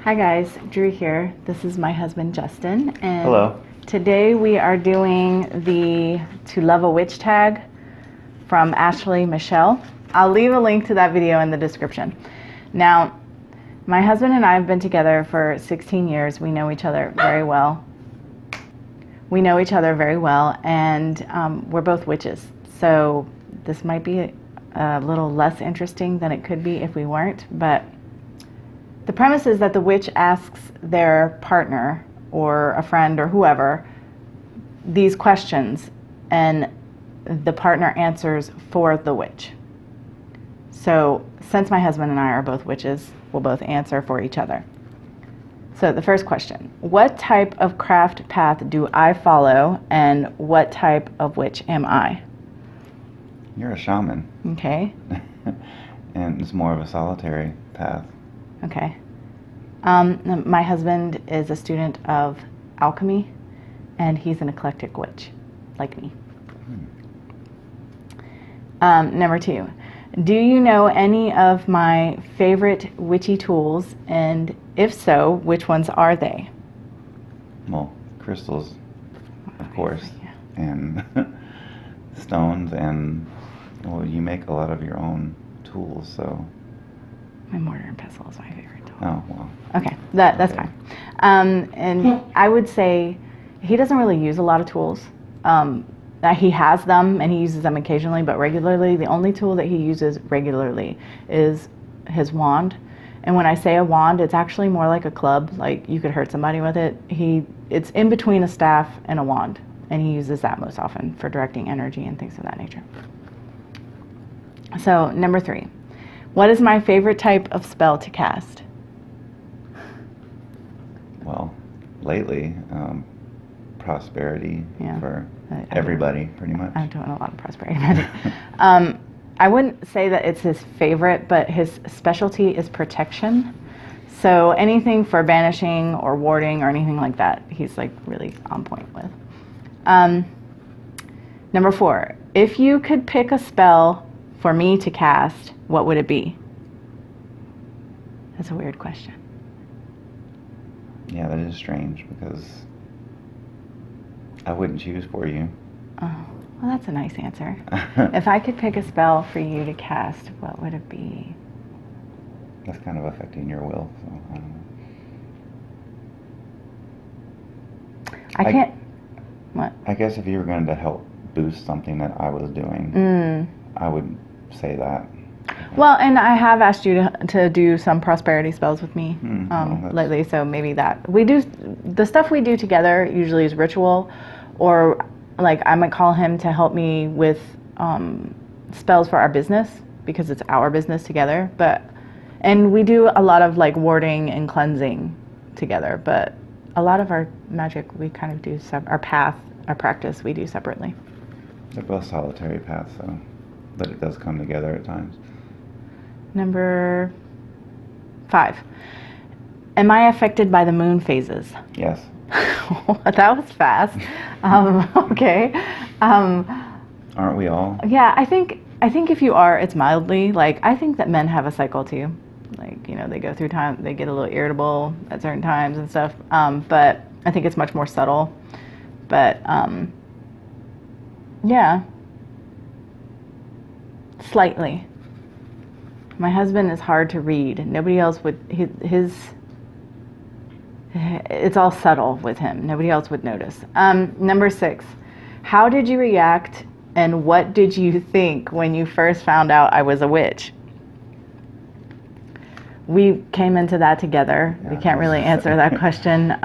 Hi guys, Drew here. This is my husband Justin, and Hello. today we are doing the To Love a Witch tag from Ashley Michele. I'll leave a link to that video in the description. Now, my husband and I have been together for 16 years. We know each other very well. And we're both witches. So this might be a little less interesting than it could be if we weren't, but the premise is that the witch asks their partner or a friend or whoever these questions, and the partner answers for the witch. So since my husband and I are both witches, we'll both answer for each other. So the first question: what type of craft path do I follow, and what type of witch am I? You're a shaman. Okay. And it's more of a solitary path. Okay. My husband is a student of alchemy, and he's an eclectic witch, like me. Number 2, do you know any of my favorite witchy tools, and if so, which ones are they? Well, crystals, of course, Yeah. and stones, and well, you make a lot of your own tools, so. My mortar and pestle is my favorite tool. Oh, well. Okay, that's Okay. fine. And I would say he doesn't really use a lot of tools. He has them and he uses them occasionally, but regularly, the only tool that he uses regularly is his wand. And when I say a wand, it's actually more like a club. Like you could hurt somebody with it. It's in between a staff and a wand, and he uses that most often for directing energy and things of that nature. So number 3. What is my favorite type of spell to cast? Well, lately, prosperity Yeah. for I everybody, pretty much. I'm doing a lot of prosperity magic. I wouldn't say that it's his favorite, but his specialty is protection. So anything for banishing or warding or anything like that, he's like really on point with. Number 4, if you could pick a spell for me to cast, what would it be? That's a weird question. Yeah, that is strange because I wouldn't choose for you. Oh, well, that's a nice answer. If I could pick a spell for you to cast, what would it be? That's kind of affecting your will, so I don't know. I can't. What? I guess if you were going to help boost something that I was doing, I would say that. Well, and I have asked you to do some prosperity spells with me lately, so maybe that. We do, the stuff we do together usually is ritual, or like I might call him to help me with spells for our business, because it's our business together. And we do a lot of like warding and cleansing together, but a lot of our magic we kind of do, our practice we do separately. They're both solitary paths, so, but it does come together at times. Number 5. Am I affected by the moon phases? Yes. That was fast. Okay. Aren't we all? Yeah, I think if you are, it's mildly. Like, I think that men have a cycle too. Like, you know, they go through time, they get a little irritable at certain times and stuff. But I think it's much more subtle. But, yeah. Slightly. My husband is hard to read. Nobody else would, it's all subtle with him. Nobody else would notice. Number 6, how did you react and what did you think when you first found out I was a witch? We came into that together. Yeah, we can't really answer that question.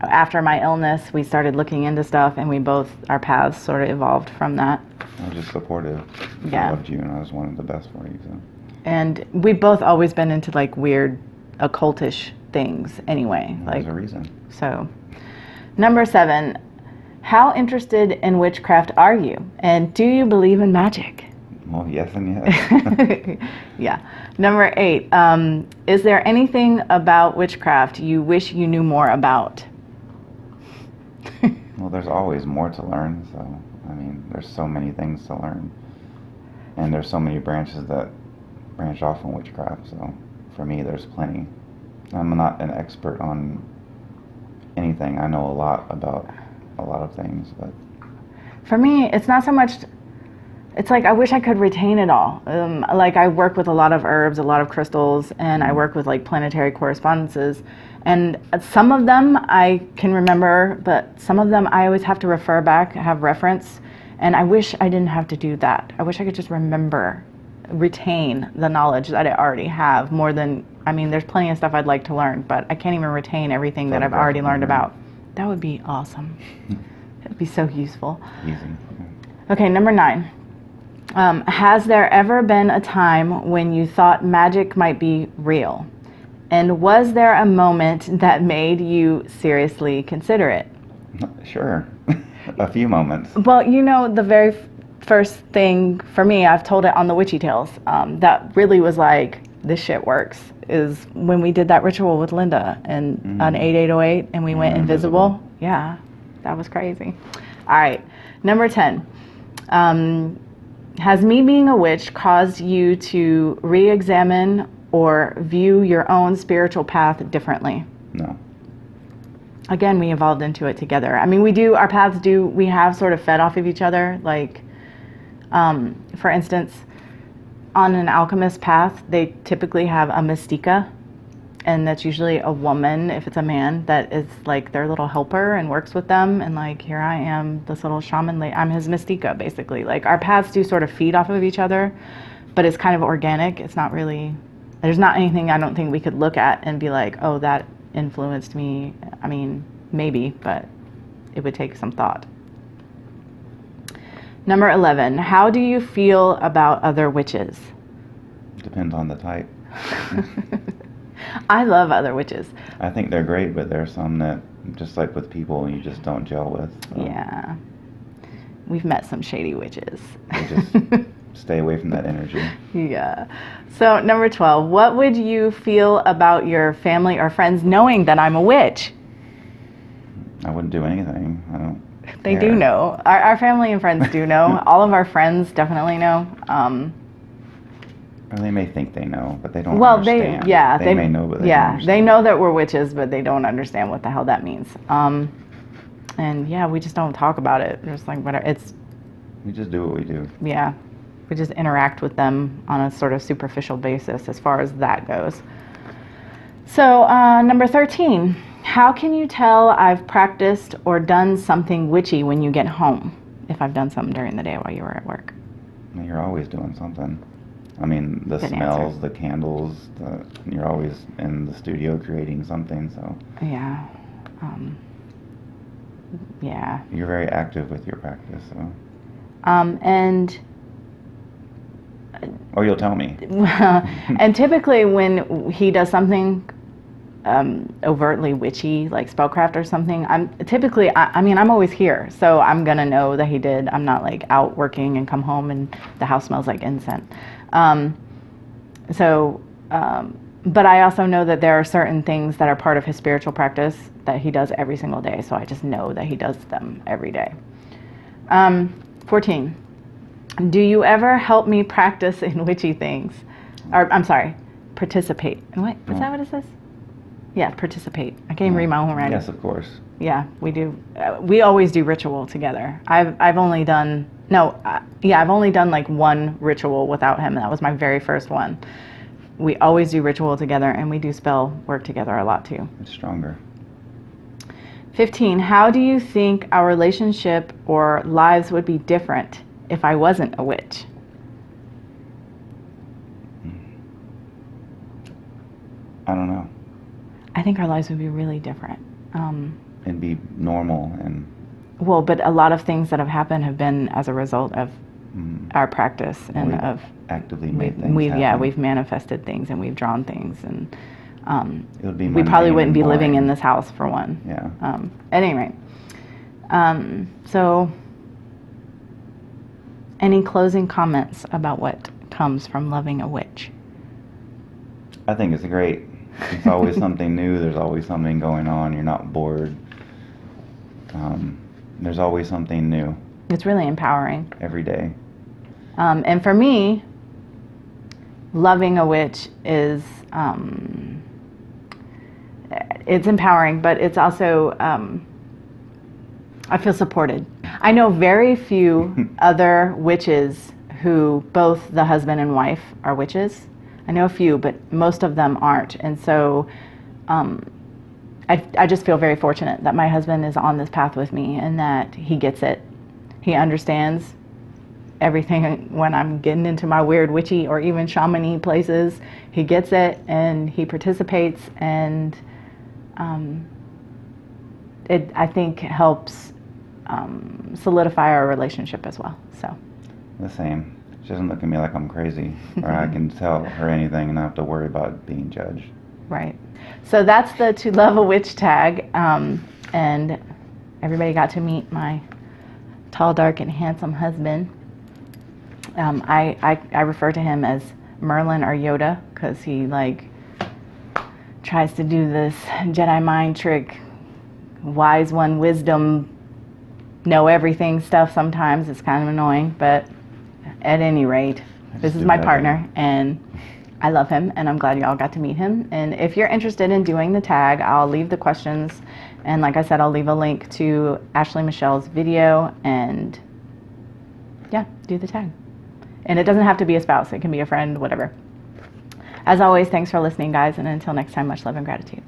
After my illness, we started looking into stuff, and our paths sort of evolved from that. I was just supportive. Yeah. I loved you, and I just wanted the best for you. So. And we've both always been into like weird occultish things anyway. There's a reason. So, number 7, how interested in witchcraft are you? And do you believe in magic? Well, yes and yes. Yeah. Number 8, is there anything about witchcraft you wish you knew more about? Well, there's always more to learn, so, I mean, there's so many things to learn. And there's so many branches that branch off from witchcraft, so for me, there's plenty. I'm not an expert on anything. I know a lot about a lot of things, but For me, it's not so much, it's like I wish I could retain it all. Like I work with a lot of herbs, a lot of crystals, and I work with like planetary correspondences. And some of them I can remember, but some of them I always have to refer back, have reference. And I wish I didn't have to do that. I wish I could just remember, retain the knowledge that I already have more than, I mean, there's plenty of stuff I'd like to learn, but I can't even retain everything that I've already learned about. That would be awesome. It would be so useful. easy. Okay, number 9. Has there ever been a time when you thought magic might be real? And was there a moment that made you seriously consider it? Sure. A few moments. Well, you know, the very first thing for me, I've told it on the Witchy Tales, that really was like, this shit works, is when we did that ritual with Linda and on 8808 and we went invisible. Yeah, that was crazy. All right, number 10. Has me being a witch caused you to re-examine or view your own spiritual path differently? No. Again, we evolved into it together. I mean, our paths we have sort of fed off of each other. Like, for instance, on an alchemist path, they typically have a mystica, and that's usually a woman, if it's a man, that is like their little helper and works with them. And like, here I am, this little shaman, I'm his mystica, basically. Like, our paths do sort of feed off of each other, but it's kind of organic. It's not really, there's not anything I don't think we could look at and be like, oh, that influenced me. I mean, maybe, but it would take some thought. Number 11, how do you feel about other witches? Depends on the type. I love other witches. I think they're great, but there are some that, just like with people, you just don't gel with. So Yeah. We've met some shady witches. you just stay away from that energy. Yeah. So number 12, what would you feel about your family or friends knowing that I'm a witch? I wouldn't do anything. I don't They care. do know. Our family and friends do know. All of our friends definitely know. Or they may think they know, but they don't Well, understand. They may know, but they don't understand. they know that we're witches, but they don't understand what the hell that means. And yeah, we just don't talk about it. We're just like, whatever. We just do what we do. Yeah, we just interact with them on a sort of superficial basis as far as that goes. So number 13, how can you tell I've practiced or done something witchy when you get home? If I've done something during the day while you were at work. I mean, you're always doing something. I mean, the Good smells, answer. the candles, you're always in the studio creating something, so Yeah. Yeah. you're very active with your practice, so. And Or you'll tell me. and typically when he does something overtly witchy, like spellcraft or something, I'm always here, so I'm gonna know that he did. I'm not like out working and come home and the house smells like incense. But I also know that there are certain things that are part of his spiritual practice that he does every single day, so I just know that he does them every day. 14. Do you ever help me practice in witchy things? Or, I'm sorry, participate. What? Is that what it says? Yeah, participate. I can't even read my own writing. Yes, of course. Yeah, we do. We always do ritual together. I've only done like one ritual without him. That was my very first one. We always do ritual together, and we do spell work together a lot too. It's stronger. 15. How do you think our relationship or lives would be different if I wasn't a witch? I don't know. I think our lives would be really different. It'd be normal and Well, but a lot of things that have happened have been as a result of our practice and we've of actively made things happen. we've manifested things and we've drawn things, and It would be we probably mundane wouldn't and be living boring. in this house for one. Yeah. At any rate, so any closing comments about what comes from loving a witch? I think it's great. It's always something new. There's always something going on. You're not bored. There's always something new It's really empowering. every day. And for me, loving a witch is it's empowering, but it's also, I feel supported. I know very few other witches who both the husband and wife are witches. I know a few, but most of them aren't. And so I just feel very fortunate that my husband is on this path with me and that he gets it. He understands everything when I'm getting into my weird witchy or even shaman-y places. He gets it and he participates, and it, I think, helps solidify our relationship as well. So The same. She doesn't look at me like I'm crazy, or I can tell her anything and not have to worry about being judged. right. So that's the To Love a Witch tag, and everybody got to meet my tall, dark, and handsome husband. I refer to him as Merlin or Yoda because he like tries to do this Jedi mind trick, wise one, wisdom, know everything stuff. Sometimes it's kind of annoying, but at any rate, this is my partner and I love him, and I'm glad y'all got to meet him. And if you're interested in doing the tag, I'll leave the questions, and like I said, I'll leave a link to Ashley Michele's video, and yeah, do the tag. And it doesn't have to be a spouse, it can be a friend, whatever. As always, thanks for listening, guys, and until next time, much love and gratitude.